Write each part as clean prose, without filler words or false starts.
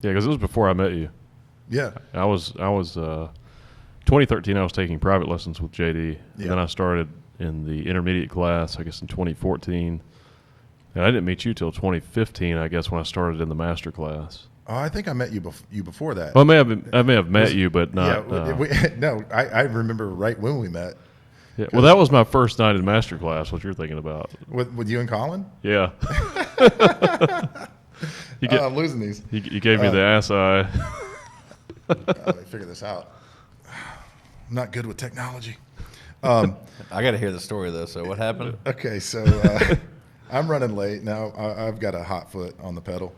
Yeah, because it was before I met you. Yeah. I was 2013. I was taking private lessons with JD, and then I started in the intermediate class, I guess, in 2014. And I didn't meet you till 2015, I guess, when I started in the master class. Oh, I think I met you before that. Well, I may have met you, but not. No, I remember right when we met. Yeah, well, that was my first night in master class. What you're thinking about? With you and Colin? Yeah. I'm losing these. You gave me the ass eye. Let me figure this out. I'm not good with technology. I got to hear the story, though. So what happened? Okay, so I'm running late. Now I've got a hot foot on the pedal.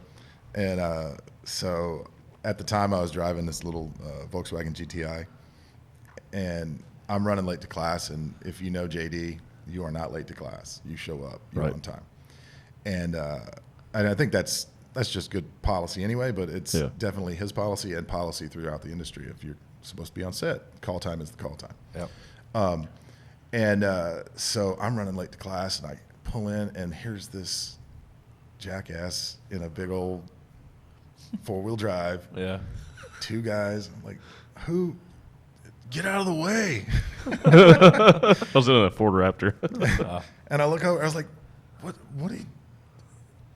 And so at the time I was driving this little Volkswagen GTI. And I'm running late to class. And if you know JD, you are not late to class. You show up. You're on time. And I think that's just good policy anyway, but it's definitely his policy and policy throughout the industry. If you're supposed to be on set, call time is the call time. Yep. So I'm running late to class, and I pull in, and here's this jackass in a big old four-wheel drive. Yeah. Two guys. I'm like, who? Get out of the way. I was in a Ford Raptor. And I look over, I was like, what do you?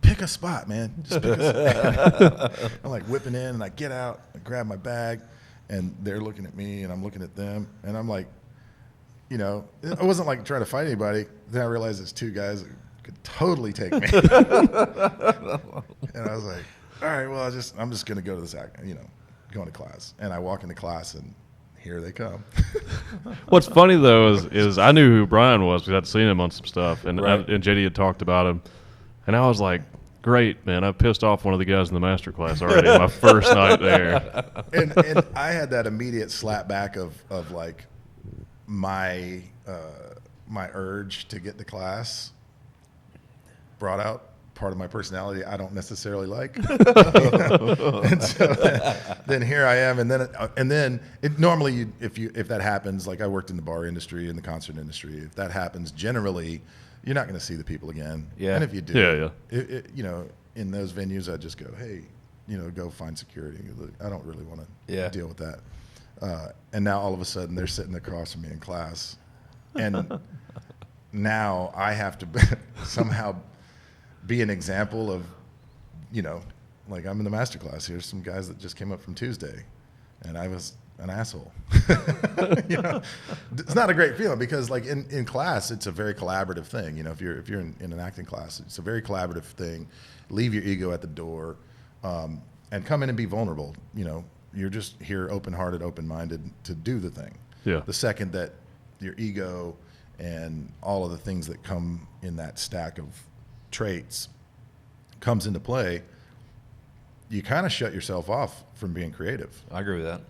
Pick a spot, man. Just pick a spot. I'm like whipping in, and I get out, I grab my bag, and they're looking at me, and I'm looking at them, and I'm like, I wasn't like trying to fight anybody. Then I realized it's two guys that could totally take me. And I was like, all right, well, I'm just going to go to this, going to class. And I walk into class, and here they come. What's funny, though, is I knew who Bryan was because I'd seen him on some stuff, and Right. and JD had talked about him. And I was like, great, man, I pissed off one of the guys in the master class already my first night there. And I had that immediate slap back of like my urge to get to class brought out part of my personality I don't necessarily like. And so then here I am, and then normally if that happens, like I worked in the bar industry and the concert industry, if that happens, generally you're not going to see the people again. Yeah. And if you do, Yeah. in those venues, I just go, hey, go find security. I don't really want to deal with that. And now all of a sudden they're sitting across from me in class, and now I have to somehow be an example of, like I'm in the master class. Here's some guys that just came up from Tuesday, and I was an asshole. It's not a great feeling because like in class, it's a very collaborative thing. If you're in an acting class, it's a very collaborative thing. Leave your ego at the door, and come in and be vulnerable. You're just here open-hearted, open-minded to do the thing. Yeah. The second that your ego and all of the things that come in that stack of traits comes into play, you kind of shut yourself off from being creative. I agree with that.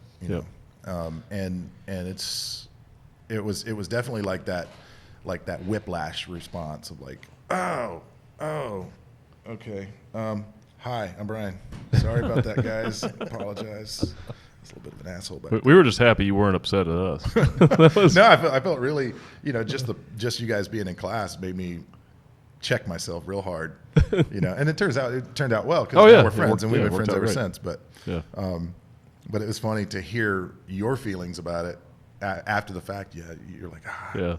And it was definitely like that whiplash response of like, oh, okay. Hi, I'm Bryan. Sorry about that, guys. Apologize. It's a little bit of an asshole. We were just happy you weren't upset at us. No, I felt really, just you guys being in class made me check myself real hard, and it turned out well because we're friends and we've been friends ever since. But but it was funny to hear your feelings about it after the fact. Yeah, you're like,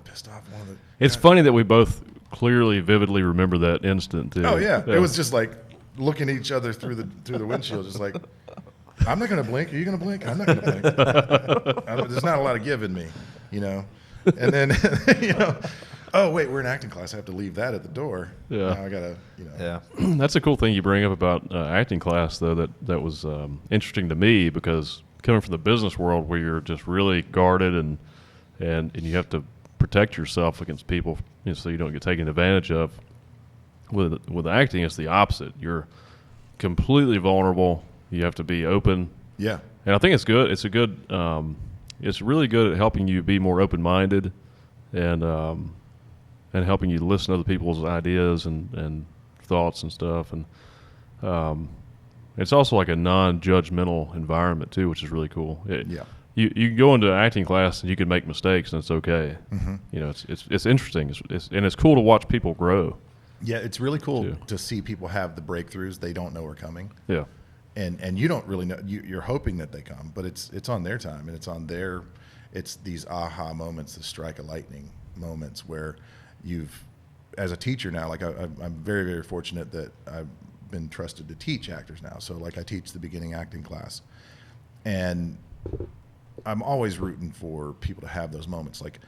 pissed off one of the. It's funny that we both clearly, vividly remember that instant too. Oh yeah, it was just like looking at each other through the windshield, just like, I'm not going to blink. Are you going to blink? I'm not going to blink. There's not a lot of give in me, And then, oh wait, we're in acting class. I have to leave that at the door. Yeah, now I gotta, Yeah, that's a cool thing you bring up about acting class, though. That was interesting to me because coming from the business world where you're just really guarded and you have to protect yourself against people, so you don't get taken advantage of. With acting, it's the opposite. You're completely vulnerable. You have to be open. Yeah, and I think it's good. It's a good. It's really good at helping you be more open-minded, and helping you listen to other people's ideas and thoughts and stuff. And it's also like a non-judgmental environment too, which is really cool. You can go into acting class and you can make mistakes and it's okay. Mm-hmm. It's interesting. And it's cool to watch people grow. Yeah, it's really cool to see people have the breakthroughs they don't know are coming. Yeah. and you don't really know. You're hoping that they come, but it's on their time, and it's these aha moments, the strike of lightning moments where as a teacher now, like I'm very, very fortunate that I've been trusted to teach actors now. So like I teach the beginning acting class, and I'm always rooting for people to have those moments. Like,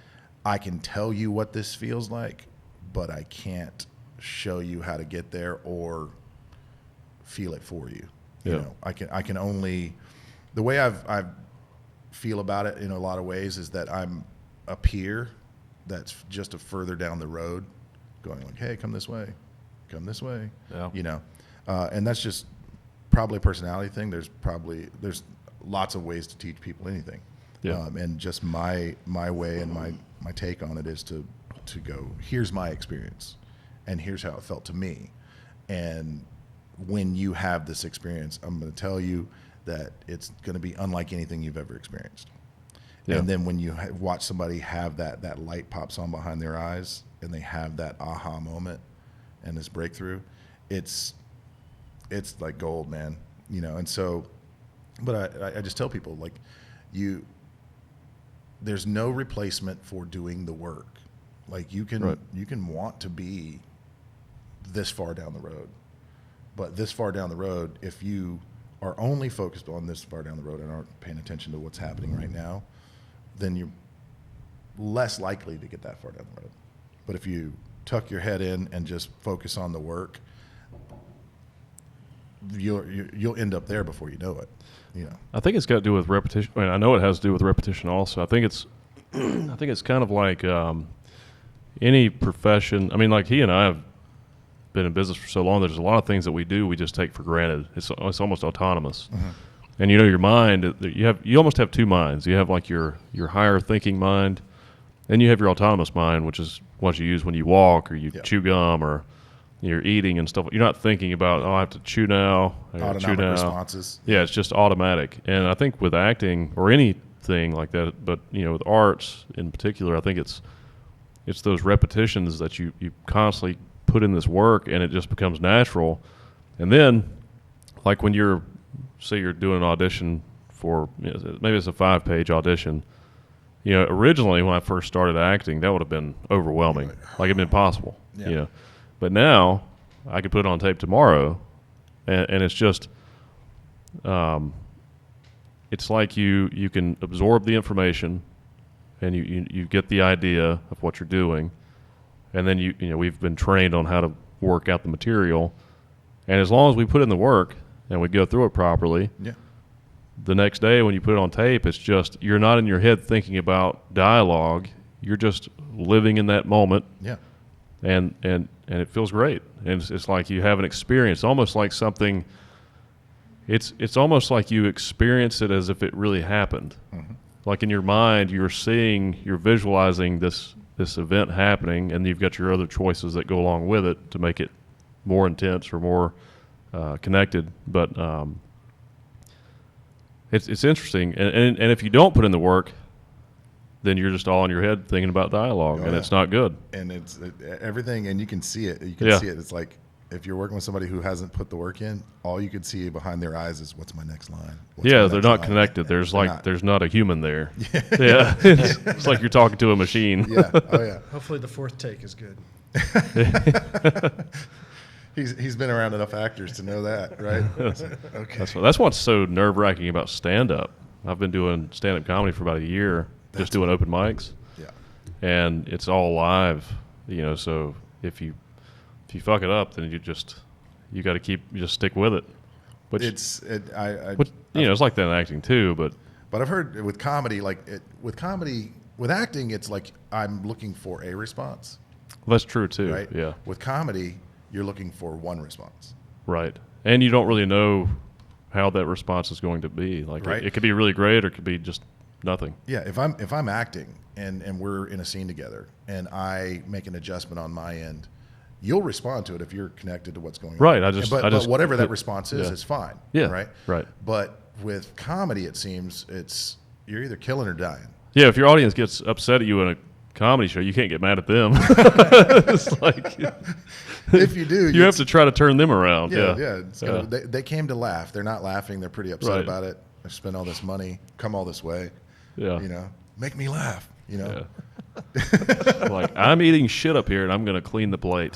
I can tell you what this feels like, but I can't show you how to get there or feel it for you. You know, I can only, the way I feel about it in a lot of ways is that I'm a peer that's just a further down the road going like, hey, come this way. Yeah. You know, and that's just probably a personality thing. There's lots of ways to teach people anything. Yeah. And just my way and my take on it is to go, here's my experience and here's how it felt to me. And when you have this experience, I'm going to tell you that it's going to be unlike anything you've ever experienced. Yeah. And then when you watch somebody have that light pops on behind their eyes and they have that aha moment and this breakthrough, it's like gold, man. You know, and so, but I just tell people, like, there's no replacement for doing the work. Like, you can want to be this far down the road, but this far down the road, if you are only focused on this far down the road and aren't paying attention to what's happening right now, then you're less likely to get that far down the road. But if you tuck your head in and just focus on the work, you'll end up there before you know it. You know, I think it's got to do with repetition. I mean, I know it has to do with repetition also. I think it's kind of like any profession. I mean, like he and I have been in business for so long. There's a lot of things that we do we just take for granted. It's almost autonomous. Mm-hmm. And you know, your mind, you almost have two minds. You have like your higher thinking mind, and you have your autonomous mind, which is what you use when you walk or you chew gum or you're eating and stuff. You're not thinking about, I have to chew now. Autonomic responses. Yeah, it's just automatic. And I think with acting or anything like that, but you know, with arts in particular, I think it's those repetitions that you constantly put in this work, and it just becomes natural. And then, like when you're doing an audition for, maybe it's a 5-page audition. You know, originally when I first started acting, that would have been overwhelming, like it'd been impossible. Yeah. You know, but now I could put it on tape tomorrow, and it's just, it's like you can absorb the information, and you get the idea of what you're doing, and then you know we've been trained on how to work out the material, and as long as we put in the work and we go through it properly, the next day when you put it on tape, it's just you're not in your head thinking about dialogue. You're just living in that moment. Yeah. And it feels great. And it's like you have an experience, almost like something. It's almost like you experience it as if it really happened. Mm-hmm. Like in your mind, you're visualizing this event happening, and you've got your other choices that go along with it to make it more intense or more connected. But it's interesting, and if you don't put in the work, then you're just all in your head thinking about dialogue, and it's not good. And it's everything, and you can see it. You can see it. It's like if you're working with somebody who hasn't put the work in, all you can see behind their eyes is what's my next line. They're not connected. There's there's not a human there. Yeah. It's like you're talking to a machine. Yeah. Oh yeah. Hopefully the fourth take is good. He's been around enough actors to know that, right? Okay. That's what's so nerve-wracking about stand-up. I've been doing stand-up comedy for about a year, just doing open mics. Yeah. And it's all live, you know. So if you fuck it up, then you just stick with it. Which it's like that in acting too. But I've heard with comedy, with acting, it's like I'm looking for a response. Well, that's true too. Right? Yeah. With comedy, you're looking for one response. Right. And you don't really know how that response is going to be. Like it could be really great, or it could be just nothing. Yeah. If I'm acting and we're in a scene together, and I make an adjustment on my end, you'll respond to it if you're connected to what's going on. Right. But whatever that response is fine. Yeah. Right. Right. But with comedy, it seems you're either killing or dying. Yeah. If your audience gets upset at you in a comedy show, you can't get mad at them. It's like If you do, you have to try to turn them around. Yeah. Yeah. They came to laugh. They're not laughing. They're pretty upset Right. about it. They spent all this money, come all this way. Yeah. You know, make me laugh. You know. Yeah. Like, I'm eating shit up here, and I'm going to clean the plate.